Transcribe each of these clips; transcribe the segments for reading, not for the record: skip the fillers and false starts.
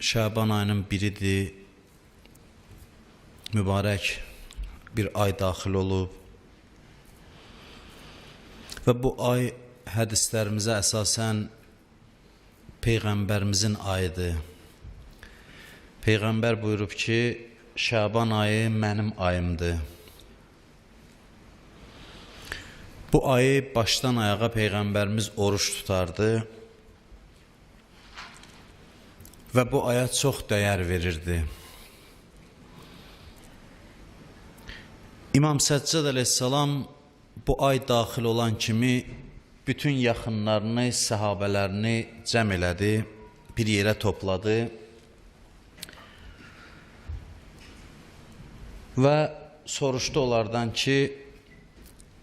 Şaban ayının biridir, mübarək bir ay daxil olub və bu ay hədislərimizə əsasən Peyğəmbərimizin ayıdır. Peyğəmbər buyurub ki, Şaban ayı mənim ayımdır. Bu ayı başdan ayağa Peyğəmbərimiz oruç tutardı və bu aya çox dəyər verirdi. İmam Səccad əleyhissalam bu ay daxil olan kimi bütün yaxınlarını, səhabələrini cəm elədi, bir yerə topladı və soruşdu onlardan ki,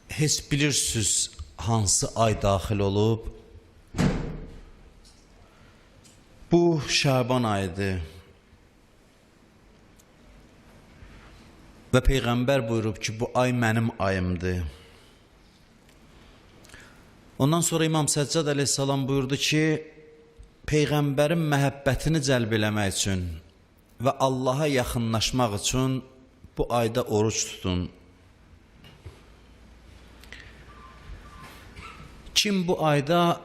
heç bilirsiniz hansı ay daxil olub? Bu Şaban ayıdır. Və Peyğəmbər buyurub ki, bu ay mənim ayımdır. Ondan sonra İmam Səccad əleyhissalam buyurdu ki, Peyğəmbərin məhəbbətini cəlb eləmək üçün və Allaha yaxınlaşmaq üçün bu ayda oruç tutun. Kim bu ayda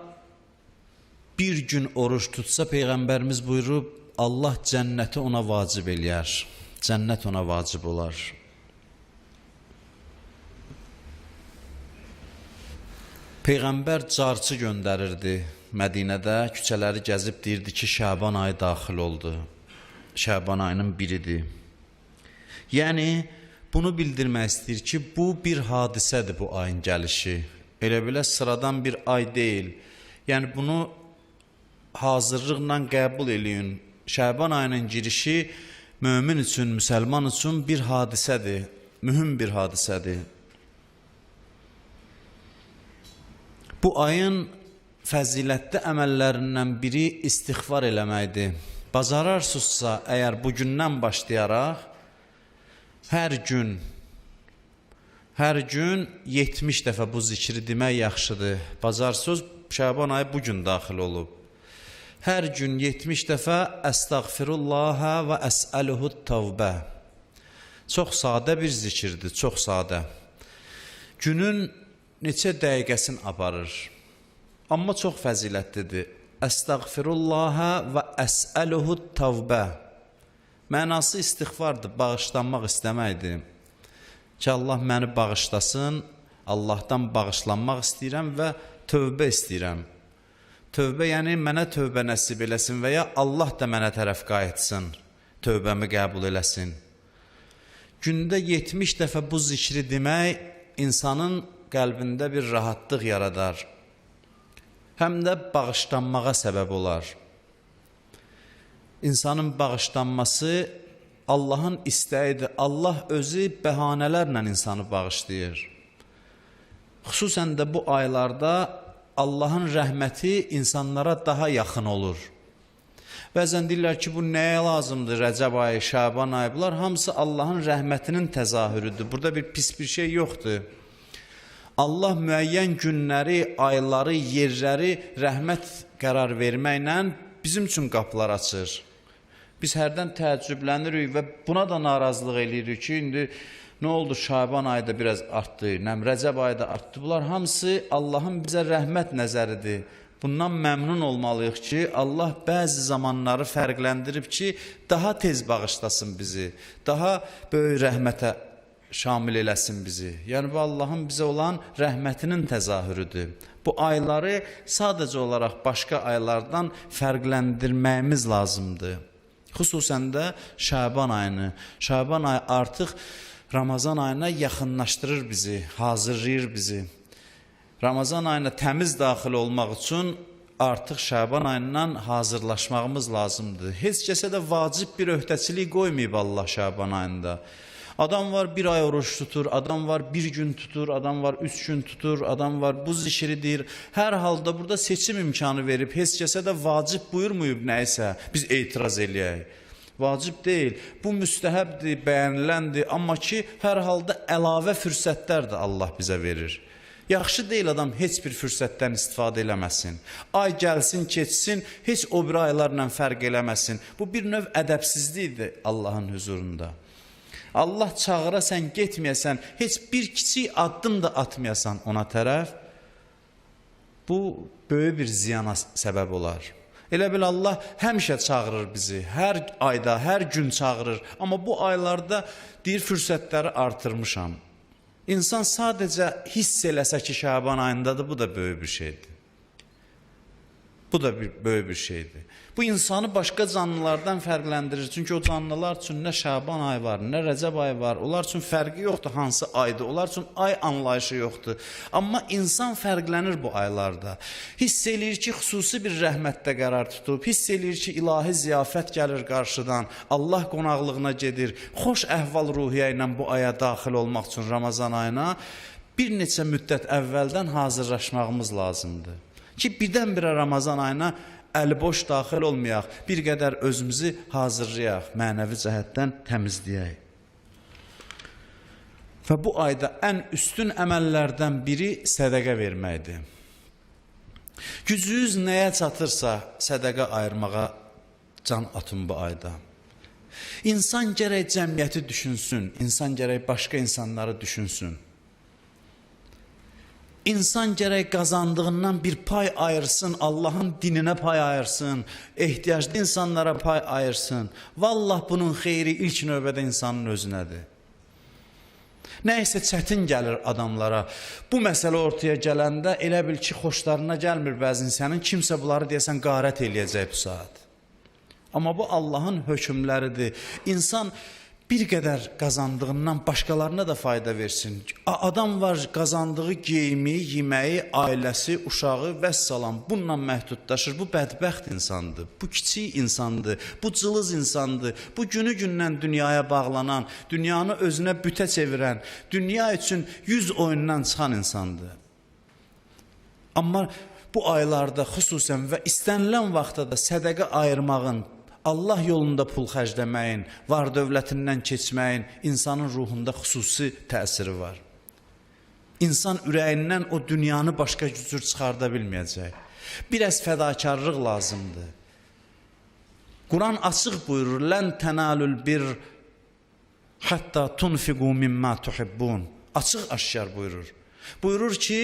bir gün oruç tutsa, Peyğəmbərimiz buyurub, Allah cənnəti ona vacib eləyər. Cənnət ona vacib olar. Peyğəmbər carçı göndərirdi Mədinədə, küçələri gəzib deyirdi ki, Şaban ayı daxil oldu. Şaban ayının biridir. Yəni, bunu bildirmək istəyir ki, bu bir hadisədir bu ayın gəlişi. Elə belə sıradan bir ay deyil. Yəni, bunu hazırlıqla qəbul eləyin. Şaban ayının girişi mömin üçün, müsəlman üçün bir hadisədir, mühüm bir hadisədir. Bu ayın fəzilətli əməllərindən biri istiğfar eləməkdir. Bacararsınızsa, əgər bugündən başlayaraq, hər gün 70 dəfə bu zikri demək yaxşıdır. Bacarsınız, Şaban ayı bugün daxil olub. Hər gün 70 dəfə Əstəğfirullahə və əsəluhut tavbə. Çox sadə bir zikirdir, çox sadə. Günün neçə dəqiqəsini aparır. Amma çox fəzilətlidir. Əstəğfirullahə və əsəluhut tavbə. Mənası istiğfardır, bağışlanmaq istəməkdir. Ki, Allah məni bağışlasın, Allahdan bağışlanmaq istəyirəm və tövbə istəyirəm. Tövbə, yəni mənə tövbə nəsib eləsin və ya Allah da mənə tərəf qayıtsın, tövbəmi qəbul eləsin. Gündə 70 dəfə bu zikri demək insanın qəlbində bir rahatlıq yaradar. Həm də bağışlanmağa səbəb olar. İnsanın bağışlanması Allahın istəyidir. Allah özü bəhanələrlə insanı bağışlayır. Xüsusən də bu aylarda Allahın rəhməti insanlara daha yaxın olur. Bəzən deyirlər ki, bu nəyə lazımdır? Rəcəb ayı, Şaban ayı, bunlar hamısı Allahın rəhmətinin təzahürüdür. Burada bir pis bir şey yoxdur. Allah müəyyən günləri, ayları, yerləri rəhmət qərar verməklə bizim üçün qapılar açır. Biz hərdən təəccüblənirik və buna da narazılıq eləyirik ki, indi nə oldu, Şaban ayda biraz artdı, Rəcəb ayda artdı. Bunlar hamısı Allahın bizə rəhmət nəzəridir. Bundan məmnun olmalıyıq ki, Allah bəzi zamanları fərqləndirib ki, daha tez bağışlasın bizi, daha böyük rəhmətə şamil eləsin bizi. Yəni, bu Allahın bizə olan rəhmətinin təzahürüdür. Bu ayları sadəcə olaraq başqa aylardan fərqləndirməyimiz lazımdır. Xüsusən də Şaban ayını. Şaban ayı artıq Ramazan ayına yaxınlaşdırır bizi, hazırlayır bizi. Ramazan ayına təmiz daxil olmaq üçün artıq Şaban ayından hazırlaşmağımız lazımdır. Heç kəsə də vacib bir öhdəçilik qoymayıb Allah Şaban ayında. Adam var bir ay oruç tutur, adam var bir gün tutur, adam var 3 gün tutur, adam var bu zikri deyir. Hər halda burada seçim imkanı verib, heç kəsə də vacib buyurmayıb nəysə, biz etiraz eləyək. Vacib deyil, bu müstəhəbdir, bəyəniləndir, amma ki, hər halda əlavə fürsətlər də Allah bizə verir. Yaxşı deyil adam heç bir fürsətdən istifadə eləməsin. Ay gəlsin, keçsin, heç o bir aylarla fərq eləməsin. Bu bir növ ədəbsizlikdir Allahın huzurunda. Allah çağıra sən getməyəsən, heç bir kiçik addım da atmayasan ona tərəf, bu böyük bir ziyana səbəb olar. Elə bil Allah həmişə çağırır bizi, hər ayda, hər gün çağırır. Amma bu aylarda deyir fürsətləri artırmışam. İnsan sadəcə hiss eləsə ki, Şaban ayındadır, bu da böyük bir şeydir. Bu da böyük bir şeydir. Bu insanı başqa canlılardan fərqləndirir. Çünki o canlılar üçün nə Şaban ayı var, nə Rəcəb ayı var. Onlar üçün fərqi yoxdur hansı aydır. Onlar üçün ay anlayışı yoxdur. Amma insan fərqlənir bu aylarda. Hiss eləyir ki, xüsusi bir rəhmətdə qərar tutub. Hiss eləyir ki, ilahi ziyafət gəlir qarşıdan. Allah qonaqlığına gedir. Xoş əhval-ruhiyyə ilə bu aya daxil olmaq üçün Ramazan ayına bir neçə müddət əvvəldən hazırlaşmağımız lazımdır. Ki, birdən-birə Ramazan ayına əliboş daxil olmayaq, bir qədər özümüzü hazırlayaq, mənəvi cəhətdən təmizləyək. Və bu ayda ən üstün əməllərdən biri sədəqə verməkdir. Gücünüz nəyə çatırsa sədəqə ayırmağa can atın bu ayda. İnsan gərək cəmiyyəti düşünsün, insan gərək başqa insanları düşünsün. İnsan gərək qazandığından bir pay ayırsın, Allahın dininə pay ayırsın, ehtiyaclı insanlara pay ayırsın. Vallah bunun xeyri ilk növbədə insanın özünədir. Nəysə çətin gəlir adamlara. Bu məsələ ortaya gələndə elə bil ki, xoşlarına gəlmir bəzi insanın, kimsə bunları deyəsən qarət eləyəcək bu saat. Amma bu Allahın hökmləridir. İnsan bir qədər qazandığından başqalarına da fayda versin. Adam var qazandığı geyimi, yeməyi, ailəsi, uşağı və salam bununla məhdudlaşır. Bu bədbəxt insandır, bu kiçik insandır, bu cılız insandır, bu günü-gündən dünyaya bağlanan, dünyanı özünə bütə çevirən, dünya üçün 100 oyundan çıxan insandır. Amma bu aylarda xüsusən və istənilən vaxtda da sədəqə ayırmağın, Allah yolunda pul xərcləməyin, var dövlətindən keçməyin insanın ruhunda xüsusi təsiri var. İnsan ürəyindən o dünyanı başqa cür çıxarda bilməyəcək. Biraz fədakarlıq lazımdır. Quran açıq buyurur, lən tənalul bir hətta tunfiqu mimma tuhibbun. Açıq aşkar buyurur. Buyurur ki,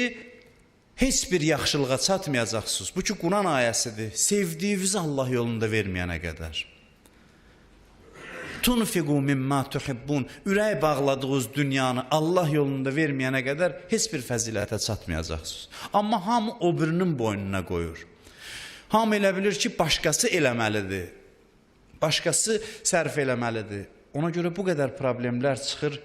heç bir yaxşılığa çatmayacaqsınız. Bu ki, Quran ayəsidir. Sevdiyinizi Allah yolunda verməyənə qədər. Tunfiqu mimma tuhibbun. Ürək bağladığınız dünyanı Allah yolunda verməyənə qədər heç bir fəzilətə çatmayacaqsınız. Amma hamı o birinin boynuna qoyur. Hamı elə bilir ki, başqası eləməlidir. Başqası sərf eləməlidir. Ona görə bu qədər problemlər çıxır.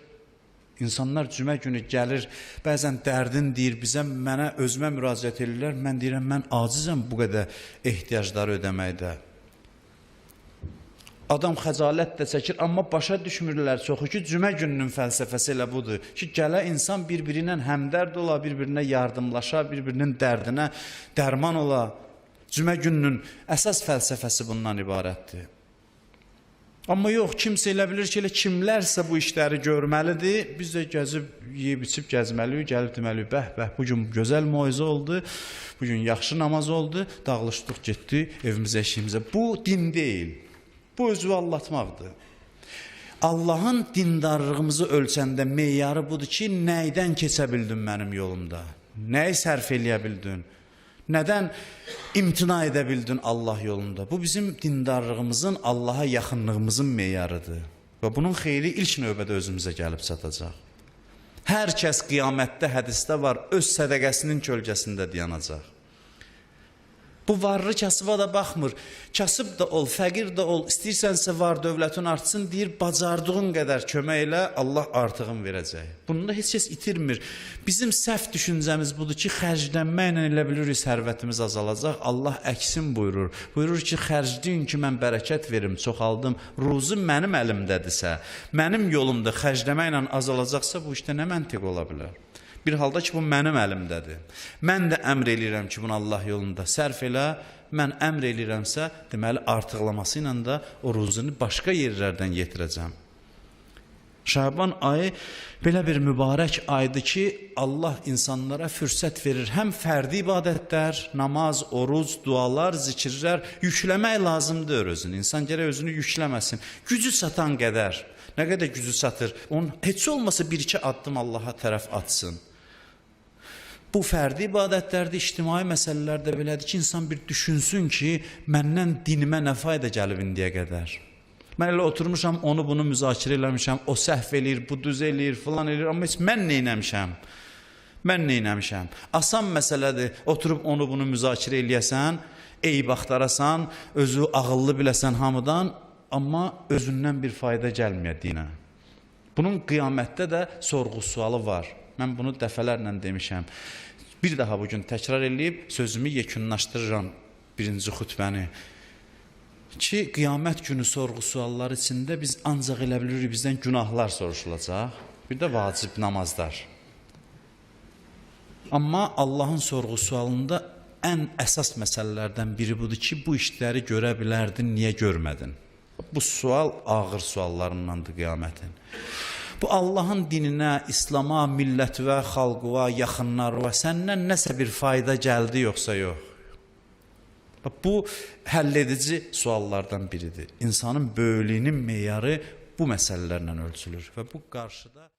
İnsanlar cümə günü gəlir, bəzən dərdin deyir bizə, mənə özümə müraciət edirlər. Mən deyirəm, mən acizəm bu qədər ehtiyacları ödəməkdə. Adam xəcalət də çəkir, amma başa düşmürlər çoxu ki, cümə gününün fəlsəfəsi elə budur. Ki, gələ insan bir-biri ilə həmdərd ola, bir-birinə yardımlaşa, bir-birinin dərdinə dərman ola. Cümə gününün əsas fəlsəfəsi bundan ibarətdir. Amma yox, kimsə elə bilir ki, elə kimlərsə bu işləri görməlidir. Biz də gəzib, yeyib, içib gəzməliyik, gəlib deməliyik, bəh, bugün gözəl moizə oldu, bugün yaxşı namaz oldu, dağılışdıq, getdi evimizə, eşiyimizə. Bu din deyil, bu özü allatmaqdır. Allahın dindarlığımızı ölçəndə meyarı budur ki, nəydən keçə bildin mənim yolumda, nəyi sərf eləyə bildin? Nədən imtina edə bildin Allah yolunda? Bu bizim dindarlığımızın, Allaha yaxınlığımızın meyarıdır. Və bunun xeyri ilk növbədə özümüzə gəlib çatacaq. Hər kəs qiyamətdə hədisdə var, öz sədəqəsinin kölgəsində dayanacaq. Bu varlı kasıba da baxmır. Kasıb da ol, fəqir də ol, istəyirsənsə var dövlətin artsın, deyir, bacardığın qədər kömək elə, Allah artığın verəcək. Bunda heç kəs itirmir. Bizim səhv düşüncəmiz budur ki, xərclənməklə elə bilirik, sərvətimiz azalacaq. Allah əksin buyurur. Buyurur ki, xərcləyin ki, mən bərəkət verim, çoxaldım. Ruzu mənim əlimdədirsə, mənim yolumda xərcləməklə azalacaqsa, bu işdə nə məntiq ola bilər? Bir halda ki, bu mənim əlimdədir. Mən də əmr eləyirəm ki, bunu Allah yolunda sərf elə, mən əmr eləyirəmsə, deməli, artıqlaması ilə də o ruzunu başqa yerlərdən yetirəcəm. Şaban ayı belə bir mübarək aydır ki, Allah insanlara fürsət verir. Həm fərdi ibadətlər, namaz, oruc, dualar, zikirlər yükləmək lazımdır özünü. İnsan gərək özünü yükləməsin. Gücü çatan qədər. Nə qədər gücü çatır? Onun heç olmasa bir-iki addım Allaha tərəf atsın. Bu fərdi ibadətlərdə, ictimai məsələlərdə belədir ki, insan bir düşünsün ki, məndən dinimə nə fayda gəlib indiyə qədər? Mən elə oturmuşam, onu bunu müzakirə eləmişəm, o səhv eləyir, bu düz eləyir, filan eləyir, amma heç mən neynəmişəm? Mən neynəmişəm? Asan məsələdir, oturub onu bunu müzakirə eləyəsən, eyib axtarasan, özü ağıllı biləsən hamıdan, amma özündən bir fayda gəlməyə dinə. Bunun qiyamətdə də sorğu-sualı var. Mən bunu dəfələrlə demişəm. Bir daha bugün təkrar eləyib sözümü yekunlaşdırıram birinci xütbəni. Ki, qiyamət günü sorğu-suallar içində biz ancaq elə bilirik, bizdən günahlar soruşulacaq, bir də vacib namazlar. Amma Allahın sorğu-sualında ən əsas məsələlərdən biri budur ki, bu işləri görə bilərdin, niyə görmədin? Bu sual ağır suallarındandır qiyamətin. Bu Allahın dininə, İslama, millətvə, xalqıva, yaxınlarına səndən nəsə bir fayda gəldi yoxsa yox? Bu həll edici suallardan biridir. İnsanın böyüklüyünün meyarı bu məsələlərlə ölçülür və bu qarşıda